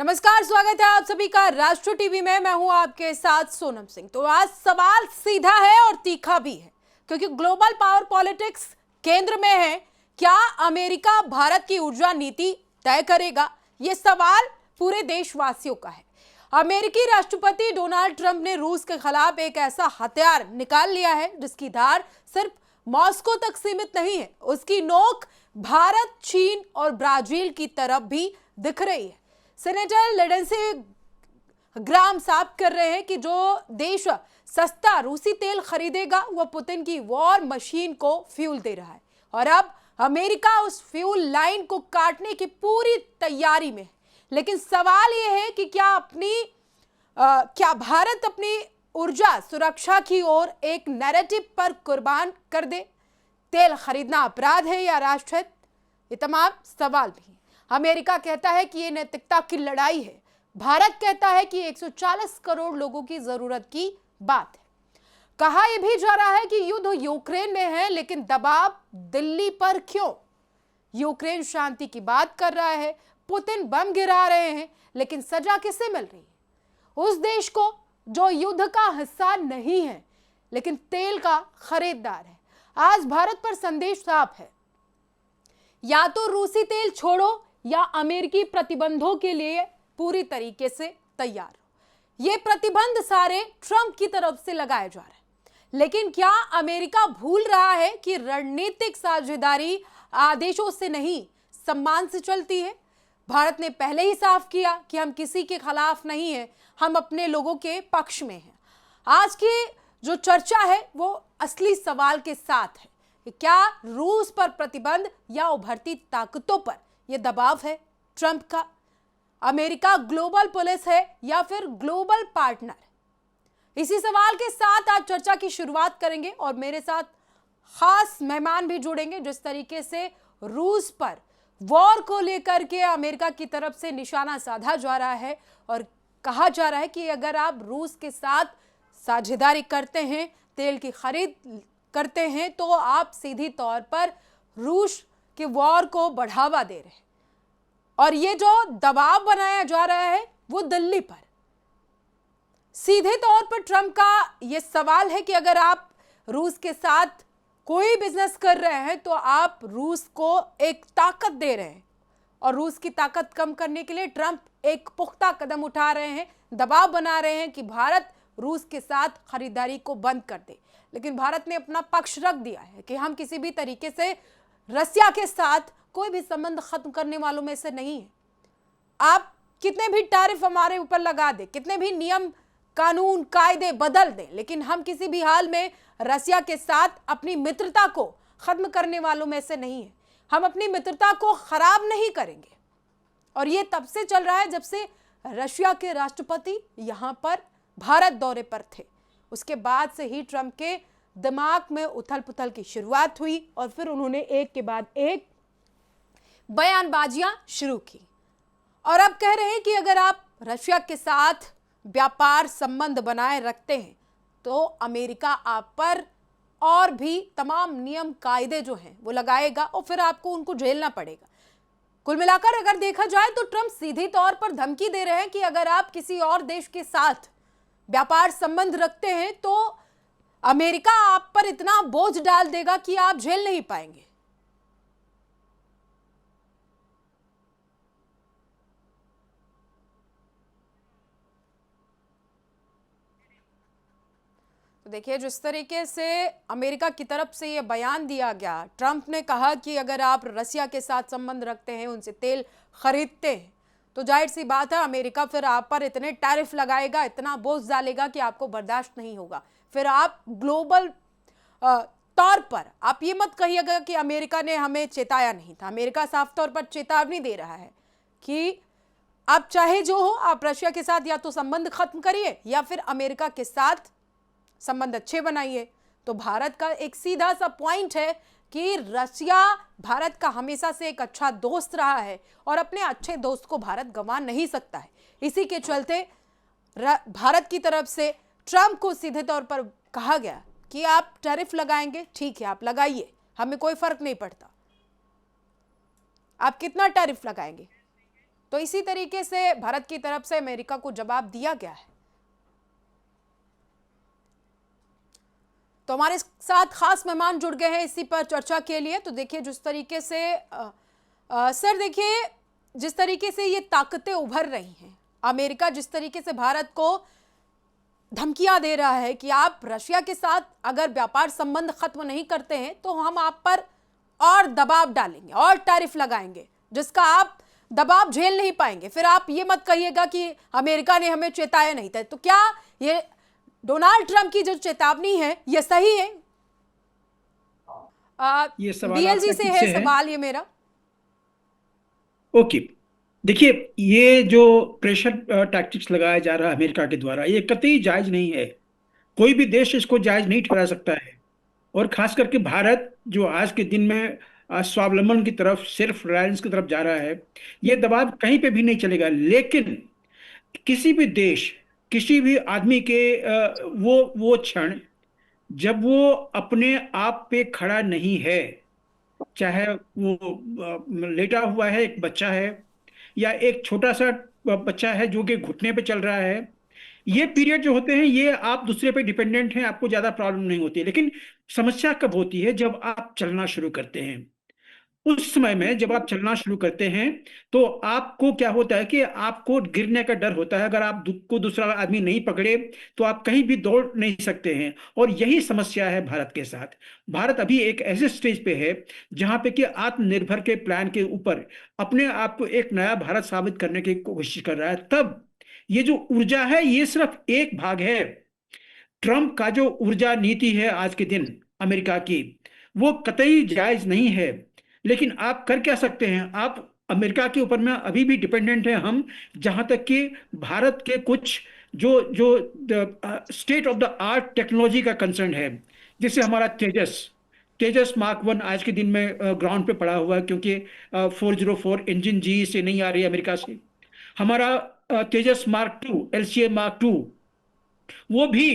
नमस्कार, स्वागत है आप सभी का राष्ट्र टीवी में। मैं हूं आपके साथ सोनम सिंह। तो आज सवाल सीधा है और तीखा भी है, क्योंकि ग्लोबल पावर पॉलिटिक्स केंद्र में है। क्या अमेरिका भारत की ऊर्जा नीति तय करेगा? यह सवाल पूरे देशवासियों का है। अमेरिकी राष्ट्रपति डोनाल्ड ट्रंप ने रूस के खिलाफ एक ऐसा हथियार निकाल लिया है जिसकी धार सिर्फ मॉस्को तक सीमित नहीं है, उसकी नोक भारत, चीन और ब्राजील की तरफ भी दिख रही है। सेनेटर लिंडसे ग्राहम साफ कर रहे हैं कि जो देश सस्ता रूसी तेल खरीदेगा वह पुतिन की वॉर मशीन को फ्यूल दे रहा है, और अब अमेरिका उस फ्यूल लाइन को काटने की पूरी तैयारी में है। लेकिन सवाल यह है कि क्या भारत अपनी ऊर्जा सुरक्षा की ओर एक नैरेटिव पर कुर्बान कर दे? तेल खरीदना अपराध है या राष्ट्रहित? ये तमाम सवाल भी हैं। अमेरिका कहता है कि ये नैतिकता की लड़ाई है, भारत कहता है कि 140 करोड़ लोगों की जरूरत की बात है। कहा यह भी जा रहा है कि युद्ध यूक्रेन में है, लेकिन दबाव दिल्ली पर क्यों? यूक्रेन शांति की बात कर रहा है, पुतिन बम गिरा रहे हैं, लेकिन सजा किसे मिल रही है? उस देश को जो युद्ध का हिस्सा नहीं है लेकिन तेल का खरीदार है। आज भारत पर संदेश साफ है, या तो रूसी तेल छोड़ो या अमेरिकी प्रतिबंधों के लिए पूरी तरीके से तैयार हो। ये प्रतिबंध सारे ट्रंप की तरफ से लगाए जा रहे हैं, लेकिन क्या अमेरिका भूल रहा है कि रणनीतिक साझेदारी आदेशों से नहीं, सम्मान से चलती है? भारत ने पहले ही साफ किया कि हम किसी के खिलाफ नहीं हैं, हम अपने लोगों के पक्ष में हैं। आज की जो चर्चा है वो असली सवाल के साथ है कि क्या रूस पर प्रतिबंध या उभरती ताकतों पर यह दबाव है ट्रंप का? अमेरिका ग्लोबल पुलिस है या फिर ग्लोबल पार्टनर? इसी सवाल के साथ आज चर्चा की शुरुआत करेंगे, और मेरे साथ खास मेहमान भी जुड़ेंगे। जिस तरीके से रूस पर वॉर को लेकर के अमेरिका की तरफ से निशाना साधा जा रहा है और कहा जा रहा है कि अगर आप रूस के साथ साझेदारी करते हैं, तेल की खरीद करते हैं, तो आप सीधी तौर पर रूस के वॉर को बढ़ावा दे रहे हैं। और ये जो दबाव बनाया जा रहा है वो दिल्ली पर। सीधे तौर पर ट्रंप का ये सवाल है कि अगर आप रूस के साथ कोई बिजनेस कर रहे हैं तो आप रूस को एक ताकत दे रहे हैं, और रूस की ताकत कम करने के लिए ट्रंप एक पुख्ता कदम उठा रहे हैं, दबाव बना रहे हैं कि भारत रूस के साथ खरीदारी को बंद कर दे। लेकिन भारत ने अपना पक्ष रख दिया है कि हम किसी भी तरीके से रसिया के साथ कोई भी संबंध खत्म करने वालों में से नहीं है। आप कितने भी टैरिफ हमारे ऊपर लगा दे, कितने भी नियम कानून कायदे बदल दें, लेकिन हम किसी भी हाल में रसिया के साथ अपनी मित्रता को खत्म करने वालों में से नहीं है। हम अपनी मित्रता को खराब नहीं करेंगे। और ये तब से चल रहा है जब से रशिया के राष्ट्रपति यहां पर भारत दौरे पर थे। उसके बाद से ही ट्रंप के दिमाग में उथल पुथल की शुरुआत हुई, और फिर उन्होंने एक के बाद एक बयानबाजियां शुरू की, और अब कह रहे हैं कि अगर आप रशिया के साथ व्यापार संबंध बनाए रखते हैं तो अमेरिका आप पर और भी तमाम नियम कायदे जो हैं वो लगाएगा, और फिर आपको उनको झेलना पड़ेगा। कुल मिलाकर अगर देखा जाए तो ट्रंप सीधी तौर पर धमकी दे रहे हैं कि अगर आप किसी और देश के साथ व्यापार संबंध रखते हैं तो अमेरिका आप पर इतना बोझ डाल देगा कि आप झेल नहीं पाएंगे। तो देखिए, जिस तरीके से अमेरिका की तरफ से यह बयान दिया गया, ट्रंप ने कहा कि अगर आप रसिया के साथ संबंध रखते हैं, उनसे तेल खरीदते हैं, तो जाहिर सी बात है अमेरिका फिर आप पर इतने टैरिफ लगाएगा, इतना बोझ डालेगा कि आपको बर्दाश्त नहीं होगा। फिर आप ग्लोबल तौर पर आप ये मत कहिएगा कि अमेरिका ने हमें चेताया नहीं था। अमेरिका साफ तौर पर चेतावनी दे रहा है कि आप चाहे जो हो, आप रशिया के साथ या तो संबंध खत्म करिए या फिर अमेरिका के साथ संबंध अच्छे बनाइए। तो भारत का एक सीधा सा पॉइंट है कि रशिया भारत का हमेशा से एक अच्छा दोस्त रहा है, और अपने अच्छे दोस्त को भारत गंवा नहीं सकता है। इसी के चलते भारत की तरफ से ट्रंप को सीधे तौर पर कहा गया कि आप टैरिफ लगाएंगे, ठीक है, आप लगाइए, हमें कोई फर्क नहीं पड़ता। आप कितना टैरिफ लगाएंगे? तो इसी तरीके से भारत की तरफ से अमेरिका को जवाब दिया गया है। तो हमारे साथ खास मेहमान जुड़ गए हैं इसी पर चर्चा के लिए। तो देखिए जिस तरीके से सर देखिए जिस तरीके से ये ताकतें उभर रही हैं, अमेरिका जिस तरीके से भारत को धमकियां दे रहा है कि आप रशिया के साथ अगर व्यापार संबंध खत्म नहीं करते हैं तो हम आप पर और दबाव डालेंगे और टैरिफ लगाएंगे जिसका आप दबाव झेल नहीं पाएंगे, फिर आप ये मत कहिएगा कि अमेरिका ने हमें चेताया नहीं था। तो क्या ये डोनाल्ड ट्रंप की जो चेतावनी है ये सही है? ये सवाल डीएलजी आपका से किससे है है? सवाल ये मेरा। ओके, देखिए, ये जो प्रेशर टैक्टिक्स लगाया जा रहा है अमेरिका के द्वारा, ये कतई जायज नहीं है। कोई भी देश इसको जायज नहीं ठहरा सकता है। और खास करके भारत जो आज के दिन में स्वावलंबन की तरफ, सेल्फ रिलायंस की तरफ जा रहा है, ये दबाव कहीं पे भी नहीं चलेगा। लेकिन किसी भी देश, किसी भी आदमी के वो क्षण जब वो अपने आप पे खड़ा नहीं है, चाहे वो लेटा हुआ है, एक बच्चा है, या एक छोटा सा बच्चा है जो कि घुटने पे चल रहा है, ये पीरियड जो होते हैं, ये आप दूसरे पे डिपेंडेंट हैं, आपको ज्यादा प्रॉब्लम नहीं होती। लेकिन समस्या कब होती है? जब आप चलना शुरू करते हैं। उस समय में जब आप चलना शुरू करते हैं तो आपको क्या होता है कि आपको गिरने का डर होता है। अगर आप को दूसरा आदमी नहीं पकड़े तो आप कहीं भी दौड़ नहीं सकते हैं। और यही समस्या है भारत के साथ। भारत अभी एक ऐसे स्टेज पे है जहां पे कि आत्मनिर्भर के प्लान के ऊपर अपने आप को एक नया भारत साबित करने की कोशिश कर रहा है। तब ये जो ऊर्जा है, ये सिर्फ एक भाग है। ट्रंप का जो ऊर्जा नीति है आज के दिन अमेरिका की, वो कतई जायज नहीं है। लेकिन आप कर क्या सकते हैं? आप अमेरिका के ऊपर में अभी भी डिपेंडेंट हैं हम, जहां तक कि भारत के कुछ जो जो state of the art technology का कंसर्न है। जैसे हमारा तेजस तेजस मार्क 1 आज के दिन में ग्राउंड पे पड़ा हुआ है, क्योंकि 404 इंजन जी से नहीं आ रही अमेरिका से। हमारा तेजस मार्क 2, एलसीए मार्क 2, वो भी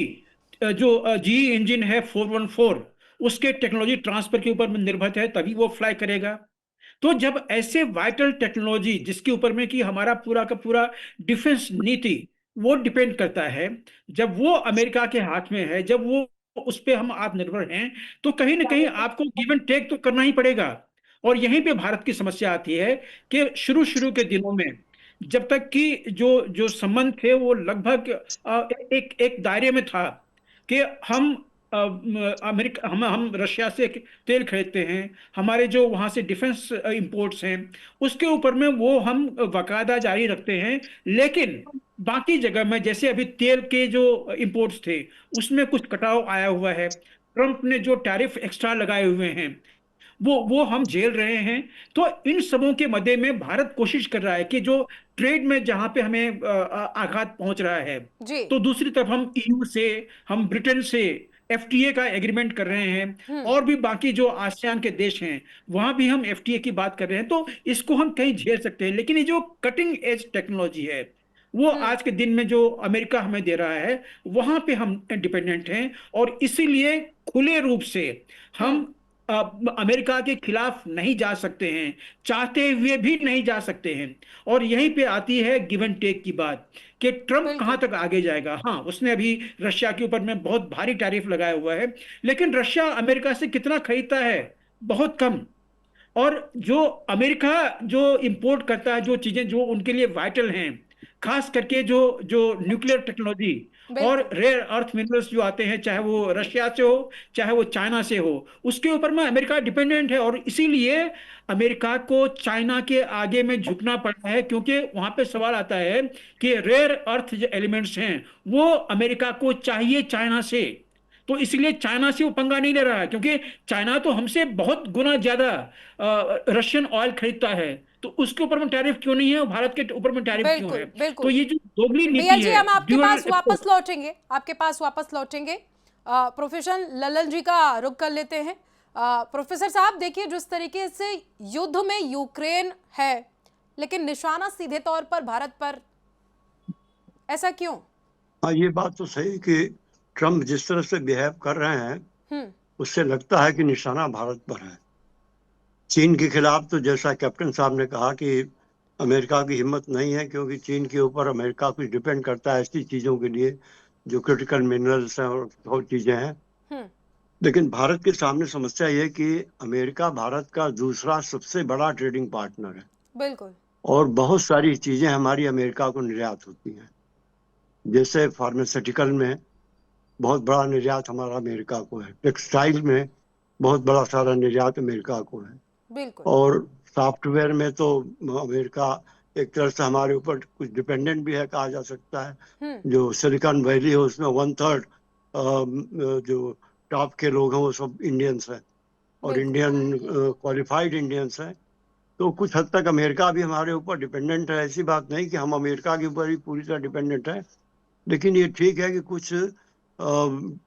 जो जी इंजन है 414, उसके टेक्नोलॉजी ट्रांसफर के ऊपर निर्भर है, तभी वो फ्लाई करेगा। तो जब ऐसे वाइटल टेक्नोलॉजी जिसके ऊपर में कि हमारा पूरा का पूरा डिफेंस नीति वो डिपेंड करता है, जब वो अमेरिका के हाथ में है, जब वो उस पे हम आत्मनिर्भर हैं, तो कहीं ना कहीं आपको गिव एंड टेक तो करना ही पड़ेगा। और यहीं पे भारत की समस्या आती है कि शुरू शुरू के दिनों में जब तक कि जो जो संबंध थे वो लगभग एक एक दायरे में था कि हम अमेरिका हम रशिया से तेल खरीदते हैं, हमारे जो वहां से डिफेंस इंपोर्ट्स हैं उसके ऊपर में वो हम बाकायदा जारी रखते हैं। लेकिन बाकी जगह में, जैसे अभी तेल के जो इंपोर्ट्स थे, उसमें कुछ कटाव आया हुआ है। ट्रंप ने जो टैरिफ एक्स्ट्रा लगाए हुए हैं वो हम झेल रहे हैं। तो इन सबों के मध्य में भारत कोशिश कर रहा है कि जो ट्रेड में जहां पे हमें आघात पहुंच रहा है, जी। तो दूसरी तरफ हम ईयू से, हम ब्रिटेन से एफटीए का एग्रीमेंट कर रहे हैं, और भी बाकी जो आसियान के देश हैं वहां भी हम एफटीए की बात कर रहे हैं। तो इसको हम कहीं झेल सकते हैं। लेकिन ये जो कटिंग एज टेक्नोलॉजी है, वो आज के दिन में जो अमेरिका हमें दे रहा है, वहां पे हम डिपेंडेंट हैं। और इसीलिए खुले रूप से हम अमेरिका के खिलाफ नहीं जा सकते हैं, चाहते हुए भी नहीं जा सकते हैं। और यहीं पे आती है गिव एंड टेक की बात कि ट्रंप कहां तक आगे जाएगा। हाँ, उसने अभी रशिया के ऊपर में बहुत भारी टैरिफ लगाया हुआ है, लेकिन रशिया अमेरिका से कितना खरीदता है? बहुत कम। और जो अमेरिका जो इंपोर्ट करता है, जो चीजें जो उनके लिए वाइटल हैं, खास करके जो जो न्यूक्लियर टेक्नोलॉजी और रेयर अर्थ मिनरल्स जो आते हैं, चाहे वो रशिया से हो चाहे वो चाइना से हो, उसके ऊपर में अमेरिका डिपेंडेंट है। और इसीलिए अमेरिका को चाइना के आगे में झुकना पड़ता है, क्योंकि वहां पे सवाल आता है कि रेयर अर्थ जो एलिमेंट्स हैं वो अमेरिका को चाहिए चाइना से। तो इसलिए चाइना से वो पंगा नहीं ले रहा है, क्योंकि चाइना तो हमसे बहुत गुना ज्यादा रशियन ऑयल खरीदता है। तो उसके ऊपर में टैरिफ क्यों नहीं है और भारत के ऊपर में टैरिफ क्यों है? तो ये जो दोगली नीति जी, है, हम आपके पास वापस लौटेंगे, प्रोफेसर ललन जी का रुख कर लेते हैं। प्रोफेसर साहब, देखिए जिस तरीके से युद्ध में यूक्रेन है, लेकिन निशाना सीधे तौर पर भारत पर, ऐसा क्यों? हाँ, ये बात तो सही कि ट्रंप जिस तरह से बिहेव कर रहे हैं, उससे लगता है कि निशाना भारत पर है। चीन के खिलाफ तो जैसा कैप्टन साहब ने कहा कि अमेरिका की हिम्मत नहीं है, क्योंकि चीन के ऊपर अमेरिका कुछ डिपेंड करता है ऐसी चीजों के लिए जो क्रिटिकल मिनरल्स हैं और बहुत चीजें हैं। हम्म। लेकिन भारत के सामने समस्या ये कि अमेरिका भारत का दूसरा सबसे बड़ा ट्रेडिंग पार्टनर है, बिल्कुल। और बहुत सारी चीजें हमारी अमेरिका को निर्यात होती हैं। जैसे फार्मास्यूटिकल में बहुत बड़ा निर्यात हमारा अमेरिका को है, टेक्सटाइल में बहुत बड़ा सारा निर्यात अमेरिका को है, बिल्कुल। और सॉफ्टवेयर में तो अमेरिका एक तरह से हमारे ऊपर कुछ डिपेंडेंट भी है, कहा जा सकता है। हम्म। जो सिलिकॉन वैली है उसमें 1/3 जो टॉप के लोग हैं वो सब इंडियंस हैं, और बिल्कुल। इंडियन क्वालिफाइड इंडियंस हैं। तो कुछ हद तक अमेरिका भी हमारे ऊपर डिपेंडेंट है। ऐसी बात नहीं कि हम अमेरिका के ऊपर ही पूरी तरह डिपेंडेंट है, लेकिन ये ठीक है कि कुछ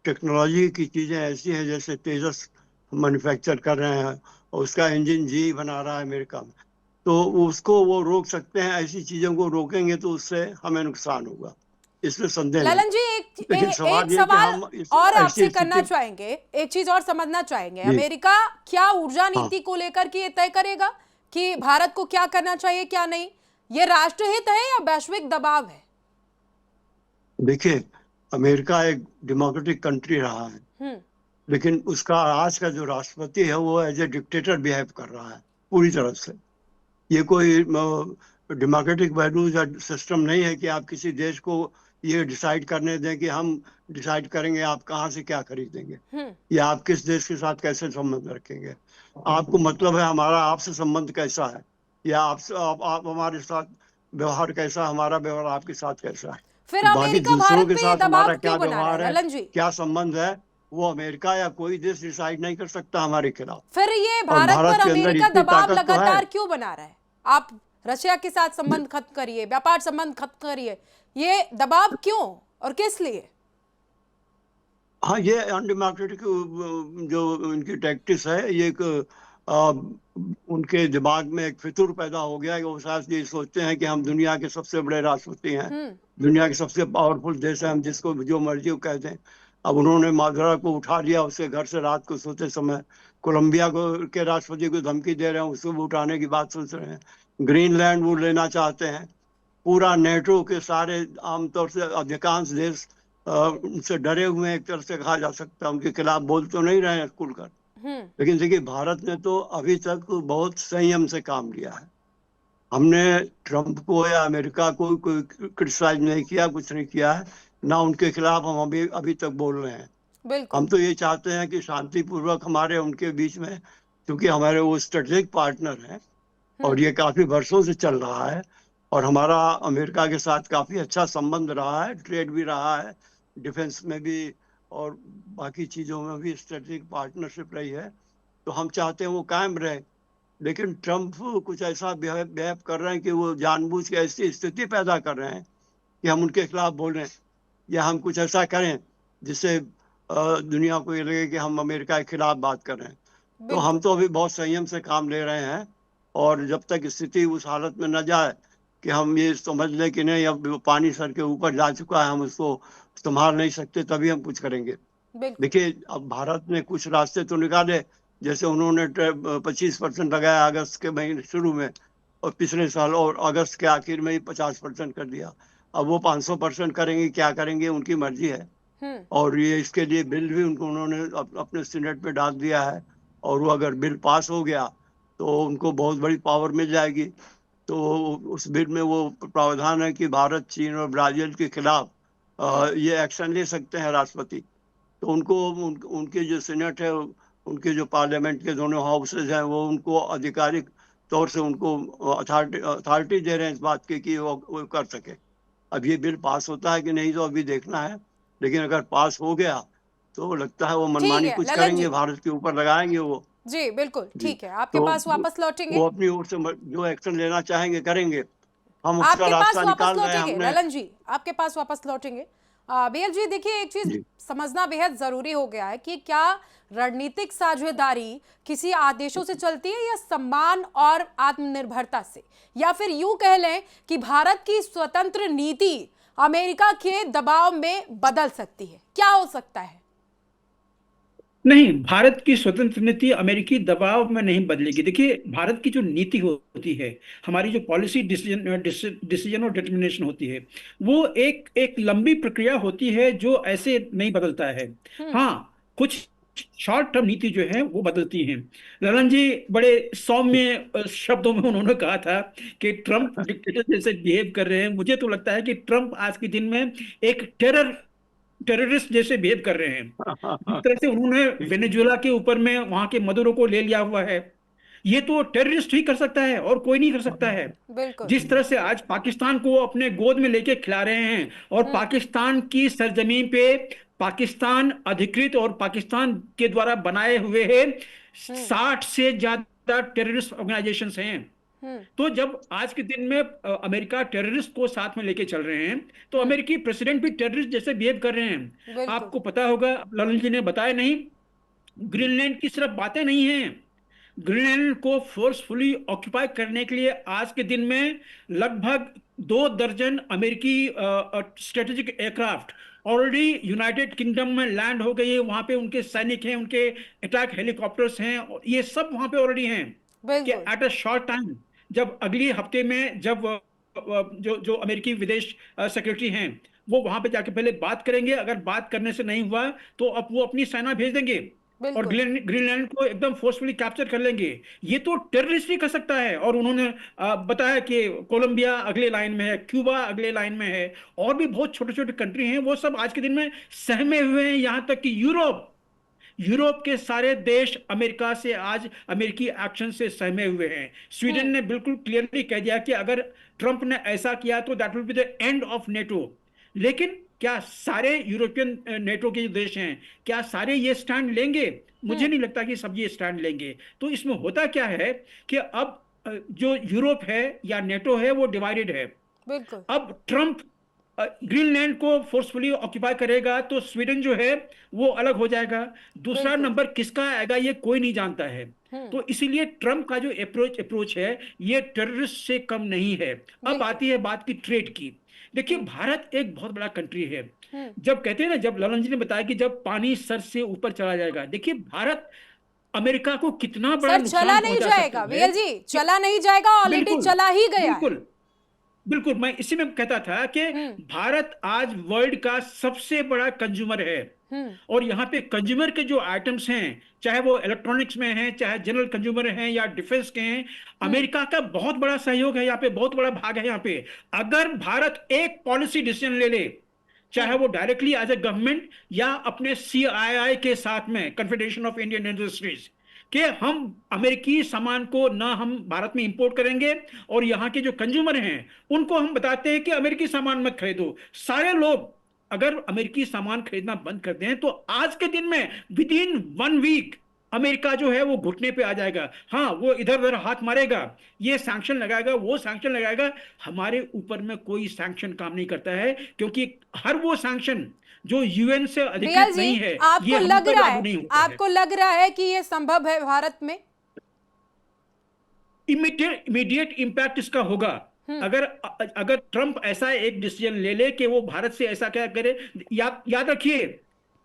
टेक्नोलॉजी की चीज़ें ऐसी हैं, जैसे तेजस मैन्युफैक्चर कर रहे हैं और उसका इंजन जी बना रहा है अमेरिका में, तो उसको वो रोक सकते हैं। ऐसी चीज़ों को रोकेंगे तो उससे हमें नुकसान होगा, इसमें संदेह नहीं। ललन जी, लेकिन एक सवाल ये कि सवाल हम इस और ऐसी आपसे करना स्थिति। चाहेंगे, एक चीज और समझना चाहेंगे। जी अमेरिका क्या ऊर्जा हाँ, नीति को लेकर के ये तय करेगा कि भारत को क्या करना चाहिए क्या नहीं? ये राष्ट्रहित है या वैश्विक दबाव है? देखिए, अमेरिका एक डेमोक्रेटिक कंट्री रहा है, हम्म। लेकिन उसका आज का जो राष्ट्रपति है वो एज ए डिक्टेटर बिहेव कर रहा है पूरी तरह से। ये कोई डेमोक्रेटिक वैल्यूज या सिस्टम नहीं है कि आप किसी देश को ये डिसाइड करने दें कि हम डिसाइड करेंगे आप कहाँ से क्या खरीदेंगे, हम्म। या आप किस देश के साथ कैसे संबंध रखेंगे। आपको मतलब है हमारा आपसे संबंध कैसा है, या आप हमारे साथ व्यवहार कैसा, हमारा व्यवहार आपके साथ कैसा है। फिर बाकी अमेरिका दूसरों भारत के पे ये साथ दबाव हमारा क्या क्यों बना रहा है व्यवहार है, ललन जी? क्या संबंध है, वो अमेरिका या कोई देश डिसाइड नहीं कर सकता हमारे खिलाफ। फिर ये और भारत पर भारत के अंदर अमेरिका इतनी दबाव ताकत तो है। लगातार क्यों बना रहा है? आप रशिया के साथ संबंध खत्म करिए, व्यापार संबंध खत्म करिए, ये दबाव क्यों और किस लिए? हाँ, ये अनडेमोक्रेटिक जो उनकी टैक्टिस है, ये एक आ, उनके दिमाग में एक फितूर पैदा हो गया है कि वो शायद ये सोचते हैं कि हम दुनिया के सबसे बड़े राष्ट्रपति हैं, हम्म। दुनिया के सबसे पावरफुल देश है, हम जिसको जो मर्जी वो कहते हैं। अब उन्होंने मादुरो को उठा लिया, उसके घर से रात को सोते समय। कोलंबिया को के राष्ट्रपति को धमकी दे रहे हैं, उसको भी उठाने की बात सोच रहे हैं। ग्रीनलैंड वो लेना चाहते हैं। पूरा नेटो के सारे आमतौर से अधिकांश देश उनसे डरे हुए हैं, एक तरह से कहा जा सकता है। उनके खिलाफ बोल तो नहीं रहे हैं खुलकर, हम्म। लेकिन देखिए भारत ने तो अभी तक बहुत संयम से काम लिया है। हमने ट्रंप को या अमेरिका को कोई क्रिटिसाइज नहीं किया, कुछ नहीं किया है, ना उनके खिलाफ हम अभी अभी तक बोल रहे हैं। बिल्कुल। हम तो ये चाहते हैं कि शांतिपूर्वक हमारे उनके बीच में, क्योंकि हमारे वो स्ट्रेटेजिक पार्टनर हैं और हम्म। ये काफी वर्षों से चल रहा है, और हमारा अमेरिका के साथ काफी अच्छा संबंध रहा है, ट्रेड भी रहा है, डिफेंस में भी और बाकी चीजों में भी स्ट्रेटेजिक पार्टनरशिप रही है। तो हम चाहते हैं वो कायम रहे। लेकिन ट्रंप कुछ ऐसा बिहेव कर रहे हैं कि वो जानबूझ के ऐसी स्थिति पैदा कर रहे हैं कि हम उनके खिलाफ बोल रहे हैं, या हम कुछ ऐसा करें जिससे दुनिया को ये लगे कि हम अमेरिका के खिलाफ बात कर रहे हैं। तो हम बिल्कुल। तो अभी बहुत संयम से काम ले रहे हैं, और जब तक स्थिति उस हालत में न जाए कि हम ये समझ लें कि नहीं अब वो पानी सर के ऊपर जा चुका है, हम उसको संभाल नहीं सकते, तभी हम कुछ करेंगे। बिल्कुल। देखिए, अब भारत ने कुछ रास्ते तो निकाले, जैसे उन्होंने 25% लगाया अगस्त के महीने शुरू में, और पिछले साल और अगस्त के आखिर में ही 50% कर दिया। अब वो 500% करेंगे, क्या करेंगे उनकी मर्जी है। हम्म। और ये इसके लिए बिल भी उनको उन्होंने अपने सीनेट पे डाल दिया है, और वो अगर बिल पास हो गया तो उनको बहुत बड़ी पावर मिल जाएगी। तो उस बिल में वो प्रावधान है कि भारत, चीन और ब्राजील के खिलाफ ये एक्शन ले सकते हैं राष्ट्रपति। तो उनके जो सीनेट है, उनके जो पार्लियामेंट के दोनों हाउसेज हैं, वो उनको आधिकारिक तौर से उनको अथॉरिटी दे रहे हैं इस बात की कि वो कर सके। अब ये बिल पास होता है कि नहीं तो अभी देखना है, लेकिन अगर पास हो गया तो लगता है वो ठीक मनमानी है कुछ ललन करेंगे, जी। भारत के ऊपर लगाएंगे वो। जी बिल्कुल जी, ठीक है, आपके तो पास वापस लौटेंगे। वो अपनी ओर से जो एक्शन लेना चाहेंगे करेंगे, हम उसका आपके पास रास्ता वापस निकाल रहे हैं लौटेंगे हमने। ललन जी, आपके पास वापस लौटेंगे। बेयल जी, देखिए एक चीज जी समझना बेहद जरूरी हो गया है कि क्या रणनीतिक साझेदारी किसी आदेशों से चलती है या सम्मान और आत्मनिर्भरता से, या फिर यूं कह लें कि भारत की स्वतंत्र नीति अमेरिका के दबाव में बदल सकती है? क्या हो सकता है? नहीं, भारत की स्वतंत्र नीति अमेरिकी दबाव में नहीं बदलेगी। देखिए, भारत की जो नीति होती है, हमारी जो पॉलिसी डिसीजन डिसीजन और डिटर्मिनेशन होती है, वो एक एक लंबी प्रक्रिया होती है जो ऐसे नहीं बदलता है। हम्म। हाँ, कुछ शॉर्ट टर्म नीति जो है वो बदलती हैं। ललन जी बड़े सौम्य शब्दों में उन्होंने कहा था कि ट्रम्प डिक्टेटर जैसे बिहेव कर रहे हैं। मुझे तो लगता है कि ट्रम्प आज के दिन में एक टेररिस्ट जैसे बिहेव कर रहे हैं। जिस तरह से उन्होंने वेनेजुएला के ऊपर में वहां के मदुरो को ले लिया हुआ है, ये तो टेररिस्ट ही कर सकता है और कोई नहीं कर सकता है। बिल्कुल। जिस तरह से आज पाकिस्तान को अपने गोद में लेके खिला रहे हैं और हम्म। पाकिस्तान की सरजमीन पे पाकिस्तान अधिकृत और पाकिस्तान के द्वारा बनाए हुए हैं हम्म। 60 से ज्यादा टेररिस्ट ऑर्गेनाइजेशंस हैं। हम्म। तो जब आज के दिन में अमेरिका टेररिस्ट को साथ में लेके चल रहे हैं, तो हम्म। अमेरिकी प्रेसिडेंट भी टेररिस्ट जैसे बिहेव कर रहे हैं। बिल्कुल। आपको पता होगा, ललन जी ने बताया नहीं, ग्रीनलैंड की सिर्फ बातें नहीं हैं। ग्रीनलैंड को फोर्सफुली ऑक्यूपाई करने के लिए आज के दिन में लगभग 2 दर्जन अमेरिकी strategic aircraft already United kingdom में लैंड हो गई है। वहां पे उनके सैनिक हैं, उनके अटैक हेलीकॉप्टर्स हैं, और ये सब वहां पे ऑलरेडी हैं। कि बिल्कुल। एट अ शॉर्ट टाइम, जब अगली हफ्ते में जब जो जो अमेरिकी विदेश सेक्रेटरी हैं, वो वहां पे जाके पहले बात करेंगे। अगर बात करने से नहीं हुआ तो अब वो अपनी सेना भेज देंगे और बिल्कुल। ग्रीनलैंड को एकदम फोर्सफुली कैप्चर कर लेंगे। ये तो टेररिस्ट ही कर सकता है। और उन्होंने बताया कि कोलंबिया अगले लाइन में है, क्यूबा अगले लाइन में है, और भी बहुत छोटे छोटे कंट्री हैं, वो सब आज के दिन में सहमे हुए हैं। यहां तक कि यूरोप यूरोप के सारे देश अमेरिका से आज अमेरिकी एक्शन से सहमे हुए हैं। स्वीडन हम्म। ने बिल्कुल क्लियरली कह दिया कि अगर ट्रंप ने ऐसा किया तो that will be the end of NATO. लेकिन क्या सारे यूरोपियन नेटो के जो देश हैं, क्या सारे ये स्टैंड लेंगे? मुझे हम्म। नहीं लगता कि सब ये स्टैंड लेंगे। तो इसमें होता क्या है कि अब जो यूरोप है या नेटो है वो डिवाइडेड है। बिल्कुल। अब ट्रंप ग्रीनलैंड को फोर्सफुली ऑक्यूपाई करेगा तो स्वीडन जो है वो अलग हो जाएगा। दूसरा बिल्कुल। नंबर किसका आएगा ये कोई नहीं जानता है। हम्म। तो इसीलिए ट्रंप का जो अप्रोच है ये टेररिस्ट से कम नहीं है। अब बिल्कुल। आती है बात की ट्रेड की। देखिए, हम्म। भारत एक बहुत बड़ा कंट्री है। हम्म। जब कहते हैं ना, जब ललन जी ने बताया कि जब पानी सर से ऊपर चला जाएगा, देखिए भारत अमेरिका को कितना बड़ा सर चला नुकसान नहीं पहुंचा जाएगा सकता है वीएल जी, कि चला नहीं जाएगा, ऑलरेडी बिल्कुल, चला ही गया है। बिल्कुल, बिल्कुल, मैं इसी में कहता था कि हम्म। भारत आज वर्ल्ड का सबसे बड़ा कंज्यूमर है। हम्म। और यहाँ पे कंज्यूमर के जो आइटम्स हैं, चाहे वो इलेक्ट्रॉनिक्स में हैं, चाहे जनरल कंज्यूमर हैं या डिफेंस के हैं, हम्म। अमेरिका का बहुत बड़ा सहयोग है यहाँ पे, बहुत बड़ा भाग है यहाँ पे। अगर भारत एक पॉलिसी डिसीजन ले ले, चाहे हम्म। वो डायरेक्टली एज ए गवर्नमेंट या अपने सीआईआई के साथ में, कन्फेडरेशन ऑफ इंडियन इंडस्ट्रीज, कि हम अमेरिकी सामान को ना हम भारत में इंपोर्ट करेंगे, और यहाँ के जो कंज्यूमर हैं उनको हम बताते हैं कि अमेरिकी सामान मत खरीदो। सारे लोग अगर अमेरिकी सामान खरीदना बंद कर दें तो आज के दिन में विद इन 1 वीक अमेरिका जो है वो घुटने पे आ जाएगा। हाँ, वो इधर उधर हाथ मारेगा, ये सैंक्शन लगाएगा, वो सैंक्शन लगाएगा। हमारे ऊपर में कोई सैंक्शन काम नहीं करता है, क्योंकि हर वो सैंक्शन जो यूएन से बीएल अधिकृत जी, नहीं है, आपको ये हम लग पर रहा लागू है, नहीं होता है। आपको लग रहा है कि ये संभव है भारत में? इमीडिएट इंपैक्ट इसका होगा। हम्म। अगर अगर ट्रंप ऐसा एक डिसीजन ले ले कि वो भारत से ऐसा क्या करे। याद रखिए,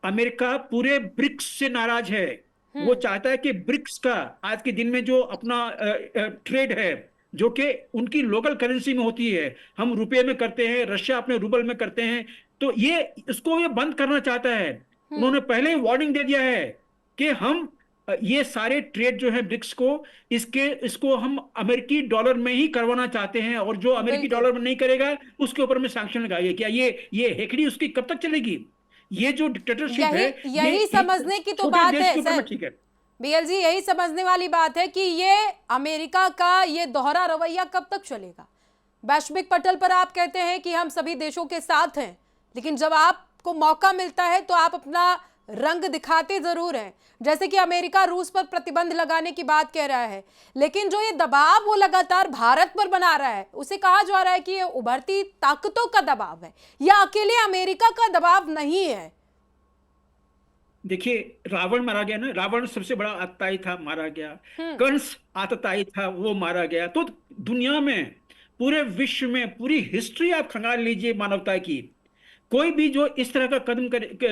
अमेरिका पूरे ब्रिक्स से नाराज है। वो हम्म। चाहता है कि ब्रिक्स का आज के दिन में जो अपना ट्रेड है, जो कि उनकी लोकल करेंसी में होती है, हम रुपए में करते हैं, रशिया अपने रूबल में करते हैं, तो ये इसको ये बंद करना चाहता है। हम्म। उन्होंने पहले ही वार्निंग दे दिया है कि हम ये सारे ट्रेड जो है ब्रिक्स को, इसको हम अमेरिकी डॉलर में ही करवाना चाहते हैं, और जो अमेरिकी बिल्कुल। डॉलर में नहीं करेगा उसके ऊपर में सैंक्शन लगाइए। क्या ये हेकड़ी उसकी कब तक चलेगी? ये जो डिक्टेटरशिप है, यही ये यही एक समझने की तो छोटे बात देश है के ऊपर में सर। ठीक है। बीएल जी, यही समझने वाली बात है कि ये अमेरिका का ये दोहरा रवैया कब तक चलेगा। वैश्विक पटल पर आप कहते हैं कि हम सभी देशों के साथ हैं, लेकिन जब आपको मौका मिलता है तो आप अपना रंग दिखाते जरूर हैं। जैसे कि अमेरिका रूस पर प्रतिबंध लगाने की बात कह रहा है, लेकिन जो ये दबाव वो लगातार भारत पर बना रहा है, उसे कहा जा रहा है कि ये उभरती ताकतों का दबाव है, या अकेले अमेरिका का दबाव नहीं है। देखिए, रावण मारा गया ना, रावण सबसे बड़ा आतताई था, मारा गया। हम्म। कंस आतताई था, वो मारा गया। तो दुनिया में, पूरे विश्व में, पूरी हिस्ट्री आप खंगाल लीजिए मानवता की, कोई भी जो इस तरह का कदम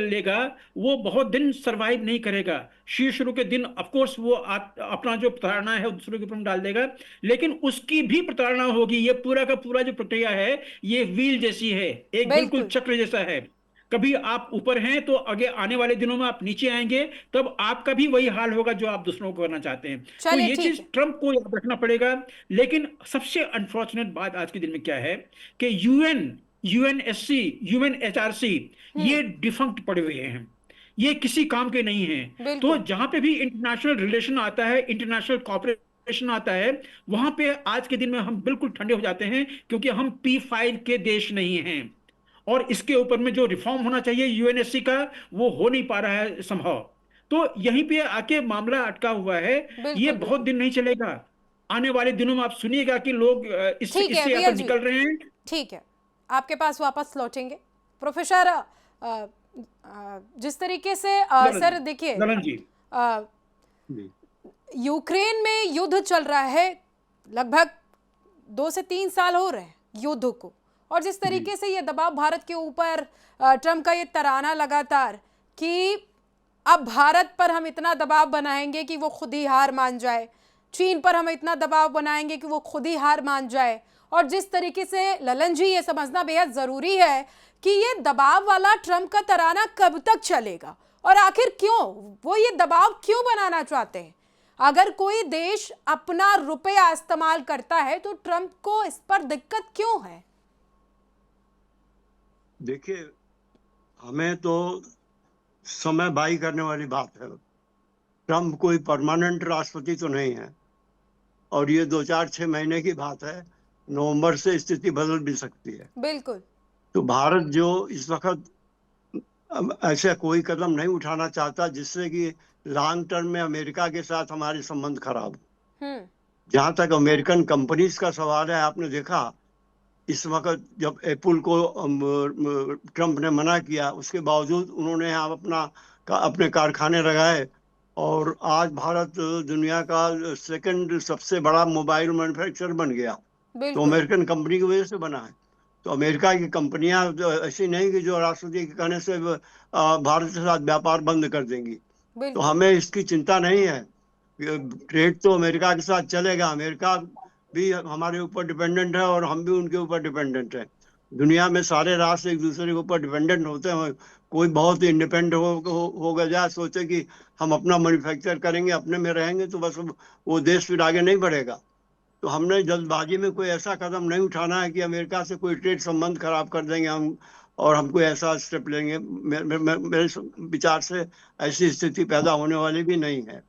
लेगा वो बहुत दिन सरवाइव नहीं करेगा। शुरू के दिन ऑफ कोर्स वो अपना जो प्रताड़ना है दूसरों के ऊपर डाल देगा, लेकिन उसकी भी प्रताड़ना होगी। ये पूरा का पूरा जो प्रक्रिया है ये व्हील जैसी है, एक बिल्कुल बिल्कुल। चक्र जैसा है। कभी आप ऊपर हैं तो आगे आने वाले दिनों में आप नीचे आएंगे, तब आपका भी वही हाल होगा जो आप दूसरों को करना चाहते हैं। तो चलिए ये ठीक चीज है। ट्रंप को याद रखना पड़ेगा। लेकिन सबसे अनफॉर्चुनेट बात आज के दिन में क्या है कि यूएनएससी, यूएनएचआरसी ये डिफंक्ट पड़े हुए हैं, ये किसी काम के नहीं हैं। तो बिल्कुल। जहां पे भी इंटरनेशनल रिलेशन आता है, इंटरनेशनल कॉपरेशन आता है, वहां पे आज के दिन में हम बिल्कुल ठंडे हो जाते हैं, क्योंकि हम P5 के देश नहीं हैं। और इसके ऊपर में जो रिफॉर्म होना चाहिए यूएनएससी का, वो हो नहीं पा रहा है संभव। तो यहीं पे आके मामला अटका हुआ है। ये बिल्कुल बहुत बिल्कुल। दिन नहीं चलेगा। आने वाले दिनों में आप सुनिएगा कि लोग इससे ठीक है इससे वीएल अपन जी, निकल रहे हैं। ठीक है, आपके पास वापस लौटेंगे। प्रोफेसर जिस तरीके से सर देखिए, ललन जी, अ, जी। यूक्रेन में युद्ध चल रहा है, लगभग 2 से 3 साल हो रहे हैं युद्ध को, और जिस तरीके से ये दबाव भारत के ऊपर, ट्रम्प का ये तराना लगातार कि अब भारत पर हम इतना दबाव बनाएंगे कि वो खुद ही हार मान जाए, चीन पर हम इतना दबाव बनाएंगे कि वो खुद ही हार मान जाए, और जिस तरीके से ललन जी ये समझना बेहद ज़रूरी है कि ये दबाव वाला ट्रम्प का तराना कब तक चलेगा, और आखिर क्यों वो ये दबाव क्यों बनाना चाहते हैं। अगर कोई देश अपना रुपया इस्तेमाल करता है तो ट्रम्प को इस पर दिक्कत क्यों है। देखिए, हमें तो समय बाई करने वाली बात है। ट्रम्प कोई परमानेंट राष्ट्रपति तो नहीं है, और ये 2-4-6 महीने की बात है। नवंबर से स्थिति बदल भी सकती है। बिल्कुल। तो भारत जो इस वक्त ऐसा कोई कदम नहीं उठाना चाहता जिससे कि लॉन्ग टर्म में अमेरिका के साथ हमारे संबंध खराब हो। हम्म। जहां तक अमेरिकन कंपनीज का सवाल है, आपने देखा इस वक्त जब एप्पल को ट्रम्प ने मना किया, उसके बावजूद उन्होंने यहाँ अपने कारखाने लगाए, और आज भारत दुनिया का सेकंड सबसे बड़ा मोबाइल मैन्युफैक्चरर बन गया। तो बिल्कुल। अमेरिकन कंपनी की वजह से बना है। तो अमेरिका की कंपनियां ऐसी नहीं कि जो राष्ट्रपति के कहने से भारत के साथ व्यापार बंद कर देंगी। तो बिल्कुल। हमें इसकी चिंता नहीं है। ट्रेड तो अमेरिका के साथ चलेगा। अमेरिका भी हमारे ऊपर डिपेंडेंट है और हम भी उनके ऊपर डिपेंडेंट है। दुनिया में सारे राष्ट्र एक दूसरे के ऊपर डिपेंडेंट होते हैं। कोई बहुत इंडिपेंडेंट होगा जाए, सोचे कि हम अपना मैन्युफैक्चर करेंगे, अपने में रहेंगे, तो बस वो देश फिर आगे नहीं बढ़ेगा। तो हमने जल्दबाजी में कोई ऐसा कदम नहीं उठाना है कि अमेरिका से कोई ट्रेड संबंध खराब कर देंगे हम, और हम कोई ऐसा स्टेप लेंगे। मेरे विचार से ऐसी स्थिति पैदा होने वाली भी नहीं है।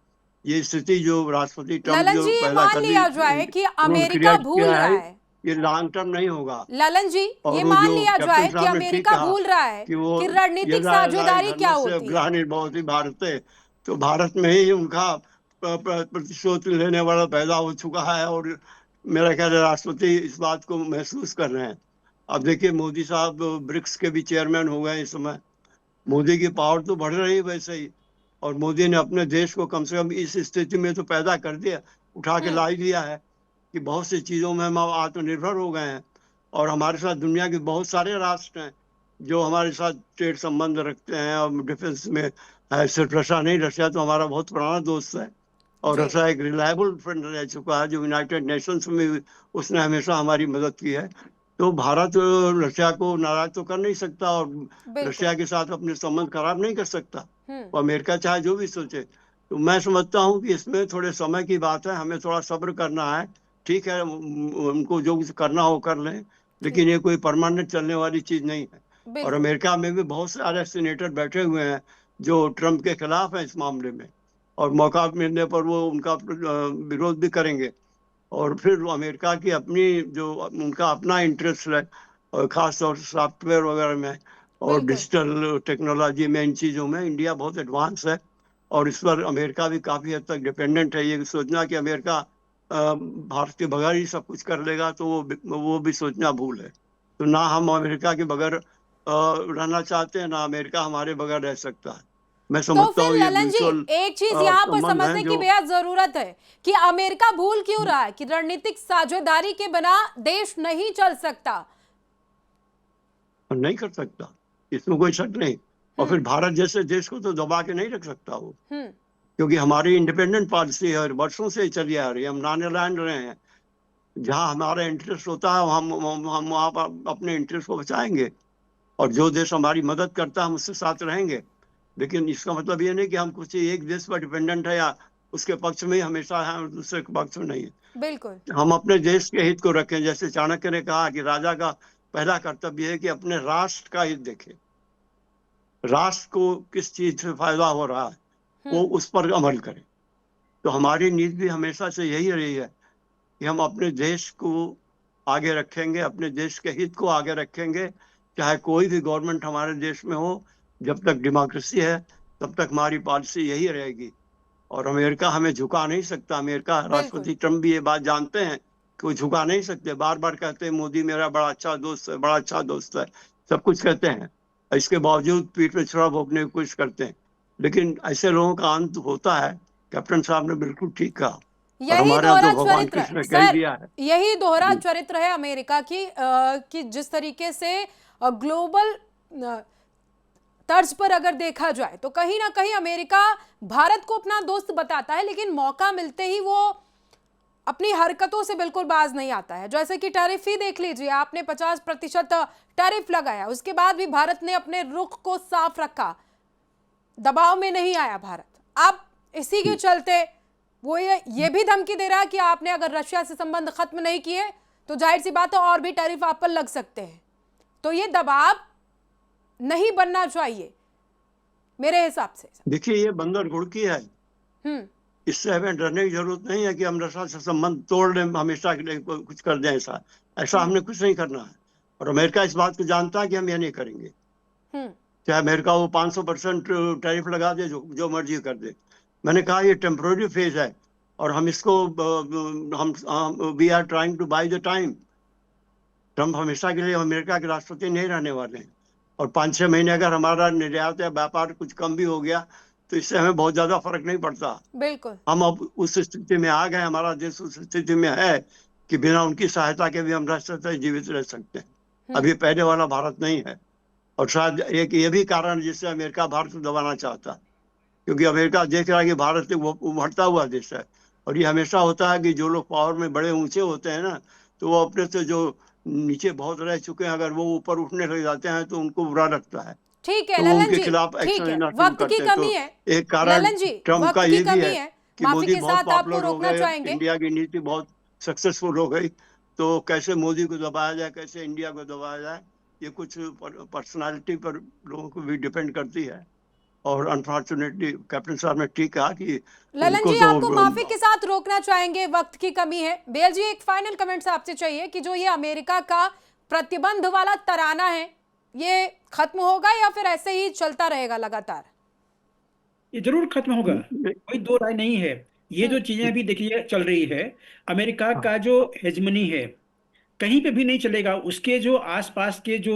ये स्थिति जो राष्ट्रपति ट्रम्प ललन जो जी, ये पैदा मान कर दी, लिया जाए कि उन्होंने अमेरिका क्रिएट भूल किया रहा है, है, ये लॉन्ग टर्म नहीं होगा। ललन जी और ये वो मान जो लिया जाए कैप्टन कि साहब ने ठीक अमेरिका कहा भूल रहा है कि वो कि रणनीतिक साझेदारी क्या धर्मस्य होती है। ग्लानिर्भवति भारते, तो भारत में ही उनका प्रतिशोध लेने वाला पैदा हो चुका है, और मेरा ख्याल है राष्ट्रपति इस बात को महसूस कर रहे हैं। अब देखिए, मोदी साहब ब्रिक्स के भी चेयरमैन हो गए इस समय। मोदी की पावर तो बढ़ रही है वैसे ही, और मोदी ने अपने देश को कम से कम इस स्थिति में तो पैदा कर दिया, उठा के ला ही दिया है कि बहुत सी चीजों में हम आत्मनिर्भर हो गए हैं। और हमारे साथ दुनिया के बहुत सारे राष्ट्र हैं जो हमारे साथ ट्रेड संबंध रखते हैं, और डिफेंस में है। सिर्फ रशिया नहीं, रशिया तो हमारा बहुत पुराना दोस्त है, और जी। रशिया एक रिलायबल फ्रेंड रह चुका है, जो यूनाइटेड नेशंस में भी उसने हमेशा हमारी मदद की है। तो भारत रशिया को नाराज तो कर नहीं सकता, और बिल्कुल। रशिया के साथ अपने संबंध खराब नहीं कर सकता। हम्म। वो अमेरिका चाहे जो भी सोचे। तो मैं समझता हूँ कि इसमें थोड़े समय की बात है, हमें थोड़ा सब्र करना है। ठीक है, उनको जो कुछ करना हो कर लें, लेकिन ये कोई परमानेंट चलने वाली चीज नहीं है। और बिल्कुल। अमेरिका में भी बहुत सारे सीनेटर बैठे हुए हैं जो ट्रम्प के खिलाफ हैं इस मामले में, और मौका मिलने पर वो उनका विरोध भी करेंगे। और फिर अमेरिका की अपनी जो उनका अपना इंटरेस्ट है, और खास तौर से सॉफ्टवेयर वगैरह में और बिल्कुल। डिजिटल टेक्नोलॉजी में, इन चीज़ों में इंडिया बहुत एडवांस है, और इस पर अमेरिका भी काफ़ी हद तक डिपेंडेंट है। ये सोचना कि अमेरिका भारत के बगैर ही सब कुछ कर लेगा, तो वो भी सोचना भूल है। तो ना हम अमेरिका के बगैर रहना चाहते हैं, ना अमेरिका हमारे बगैर रह सकता है। मैं तो समझता फिर हूँ ये ललन जी, म्यूचुअल एक चीज यहाँ पर संबंध है समझने की जो बेहद जरूरत है कि अमेरिका भूल क्यों रहा है कि रणनीतिक साझेदारी के बिना देश नहीं चल सकता। नहीं कर सकता। इसमें कोई शक नहीं। और फिर भारत जैसे देश को तो दबा के नहीं रख सकता वो, हम्म। क्योंकि हमारी इंडिपेंडेंट पॉलिसी है और वर्षों से चली आ रही है। हम नॉन अलाइंड रहे हैं, जहां हमारा इंटरेस्ट होता है हम वहां पर अपने इंटरेस्ट को बचाएंगे, और जो देश हमारी मदद करता है हम उसके साथ रहेंगे। लेकिन इसका मतलब ये नहीं कि हम कुछ एक देश पर डिपेंडेंट है या उसके पक्ष में ही हमेशा है और दूसरे के पक्ष में नहीं है। बिल्कुल। हम अपने देश के हित को रखें। जैसे चाणक्य ने कहा कि राजा का पहला कर्तव्य है कि अपने राष्ट्र का हित देखे, राष्ट्र को किस चीज से फायदा हो रहा है वो उस पर अमल करें। तो हमारी नीति भी हमेशा से यही रही है कि हम अपने देश को आगे रखेंगे, अपने देश के हित को आगे रखेंगे, चाहे कोई भी गवर्नमेंट हमारे देश में हो। जब तक डेमोक्रेसी है तब तक हमारी पॉलिसी यही रहेगी, और अमेरिका हमें झुका नहीं सकता। अमेरिका राष्ट्रपति ट्रम्प भी ये बात जानते हैं कि वो झुका नहीं सकते। बार बार कहते हैं मोदी मेरा बड़ा अच्छा दोस्त है, बड़ा अच्छा दोस्त है, सब कुछ कहते हैं, इसके बावजूद पीठ पे छुरा भोंकने की कोशिश करते हैं। लेकिन ऐसे लोगों का अंत होता है। कैप्टन साहब ने बिल्कुल ठीक कहा। यही दोहरा भगवान चरित्र कृष्ण ने कह दिया है, यही दोहरा चरित्र है अमेरिका की कि जिस तरीके से ग्लोबल तर्ज पर अगर देखा जाए तो कहीं ना कहीं अमेरिका भारत को अपना दोस्त बताता है, लेकिन मौका मिलते ही वो अपनी हरकतों से बिल्कुल बाज नहीं आता है। जैसे कि टैरिफ ही देख लीजिए, आपने 50% टैरिफ लगाया, उसके बाद भी भारत ने अपने रुख को साफ रखा, दबाव में नहीं आया भारत। अब इसी के चलते वो ये भी धमकी दे रहा है कि आपने अगर रशिया से संबंध खत्म नहीं किए तो जाहिर सी बात है और भी टैरिफ आप पर लग सकते हैं। तो ये दबाव नहीं बनना चाहिए मेरे हिसाब से। देखिए ये बंदर घुड़की है, इससे हमें डरने की जरूरत नहीं है कि हम रशिया से संबंध तोड़ लें, हमेशा के लिए कुछ कर दें। ऐसा हमने कुछ नहीं करना है, और अमेरिका इस बात को जानता है कि हम ये नहीं करेंगे। चाहे अमेरिका वो 500% टैरिफ लगा दे, जो मर्जी कर दे। मैंने कहा ये टेम्पोररी फेज है, और हम इसको we are trying to buy the time. Trump हमेशा के लिए अमेरिका के राष्ट्रपति नहीं रहने वाले हैं, और 5-6 महीने अगर हमारा निर्यात या व्यापार कुछ कम भी हो गया तो इससे हमें बहुत ज्यादा फर्क नहीं पड़ता। बिल्कुल। हम अब उस स्थिति में आ गए, हमारा देश उस स्थिति में है कि बिना उनकी सहायता के भी हम राष्ट्र जीवित रह सकते हैं। अभी पहले वाला भारत नहीं है, और शायद एक ये भी कारण जिससे अमेरिका भारत को दबाना चाहता, क्योंकि अमेरिका देख रहा है कि भारत वो उभरता हुआ देश है, और ये हमेशा होता है कि जो लोग पावर में बड़े ऊंचे होते हैं ना, तो वो अपने से जो नीचे बहुत रह चुके हैं अगर वो ऊपर उठने लग जाते हैं तो उनको बुरा लगता है। ठीक है तो ललन उनके जी, खिलाफ एक्शन लेना शुरू वक्त की करते हैं। कमी तो है एक कारण ललन जी, ट्रम्प वक्त का की ये भी कमी है है। कि माफी मोदी के बहुत साथ आपको पॉपुलर हो रोकना गए, चाहेंगे। इंडिया की नीति बहुत सक्सेसफुल हो गई, तो कैसे मोदी को दबाया जाए, कैसे इंडिया को दबाया जाए, ये कुछ पर्सनालिटी पर लोगों को भी डिपेंड करती है। और अनफॉर्चुनेटली कैप्टन साहब ने ठीक कहा कि ललन जी तो आपको माफी के साथ रोकना चाहेंगे, वक्त की कमी है। बेल जी एक फाइनल कमेंट्स आपसे चाहिए कि जो ये अमेरिका का प्रतिबंध वाला तराना है ये खत्म होगा या फिर ऐसे ही चलता रहेगा लगातार? ये जरूर खत्म होगा, कोई दो राय नहीं है। ये जो चीजें अभी देखिए चल रही है, अमेरिका का जो हेजमनी है कहीं पे भी नहीं चलेगा। उसके जो आसपास के जो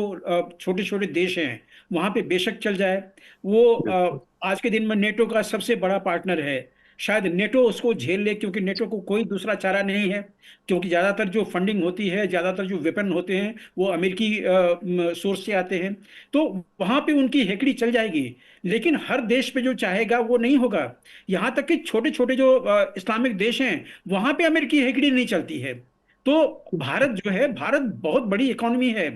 छोटे छोटे देश हैं वहां पे बेशक चल जाए। वो आज के दिन में नेटो का सबसे बड़ा पार्टनर है, शायद नेटो उसको झेल ले, क्योंकि नेटो को कोई दूसरा चारा नहीं है, क्योंकि ज्यादातर जो फंडिंग होती है, ज्यादातर जो वेपन होते हैं वो अमेरिकी सोर्स से आते हैं। तो वहां पे उनकी हेकड़ी चल जाएगी, लेकिन हर देश पे जो चाहेगा वो नहीं होगा। यहाँ तक कि छोटे छोटे जो इस्लामिक देश हैं वहां पे अमेरिकी हेकड़ी नहीं चलती है। तो भारत जो है, भारत बहुत बड़ी इकोनॉमी है,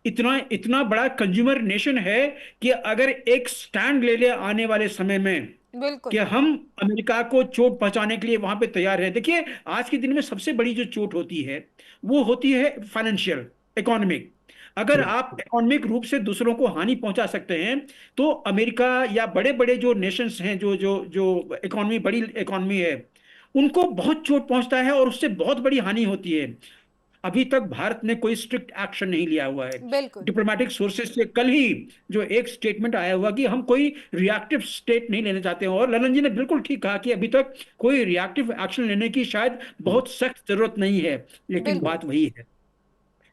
इतना इतना बड़ा कंज्यूमर नेशन है कि अगर एक स्टैंड ले ले आने वाले समय में बिल्कुल कि हम अमेरिका को चोट पहुंचाने के लिए वहां पे तैयार है। देखिए आज के दिन में सबसे बड़ी जो चोट होती है वो होती है फाइनेंशियल, इकोनॉमिक। अगर आप इकोनॉमिक रूप से दूसरों को हानि पहुंचा सकते हैं तो अमेरिका या बड़े बड़े जो नेशंस हैं, जो जो जो इकोनॉमी बड़ी इकोनॉमी है, उनको बहुत चोट पहुंचता है और उससे बहुत बड़ी हानि होती है। अभी तक भारत ने कोई स्ट्रिक्ट एक्शन नहीं लिया हुआ है। बिल्कुल डिप्लोमेटिक सोर्सेज से कल ही जो एक स्टेटमेंट आया हुआ कि हम कोई रिएक्टिव स्टेट नहीं लेना चाहते हैं, और ललन जी ने बिल्कुल ठीक कहा कि अभी तक कोई रिएक्टिव एक्शन लेने की शायद बहुत सख्त जरूरत नहीं है। लेकिन बात वही है,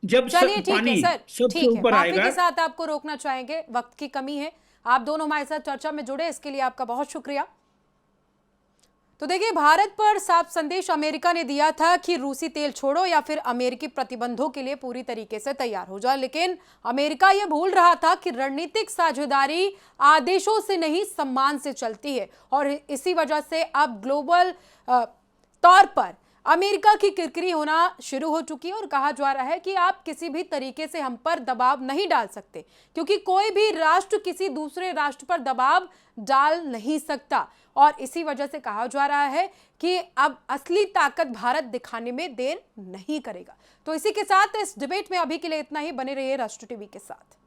जब चलिए ठीक है पानी सर, सबसे ठीक है। ऊपर माफी आएगा। के साथ आपको रोकना चाहेंगे, वक्त की कमी है। आप दोनों हमारे साथ चर्चा में जुड़े इसके लिए आपका बहुत शुक्रिया। तो देखिए, भारत पर साफ संदेश अमेरिका ने दिया था कि रूसी तेल छोड़ो या फिर अमेरिकी प्रतिबंधों के लिए पूरी तरीके से तैयार हो जाए। लेकिन अमेरिका यह भूल रहा था कि रणनीतिक साझेदारी आदेशों से नहीं, सम्मान से चलती है। और इसी वजह से अब ग्लोबल तौर पर अमेरिका की किरकिरी होना शुरू हो चुकी है और कहा जा रहा है कि आप किसी भी तरीके से हम पर दबाव नहीं डाल सकते, क्योंकि कोई भी राष्ट्र किसी दूसरे राष्ट्र पर दबाव डाल नहीं सकता। और इसी वजह से कहा जा रहा है कि अब असली ताकत भारत दिखाने में देर नहीं करेगा। तो इसी के साथ इस डिबेट में अभी के लिए इतना ही। बने रहिए राष्ट्र टीवी के साथ।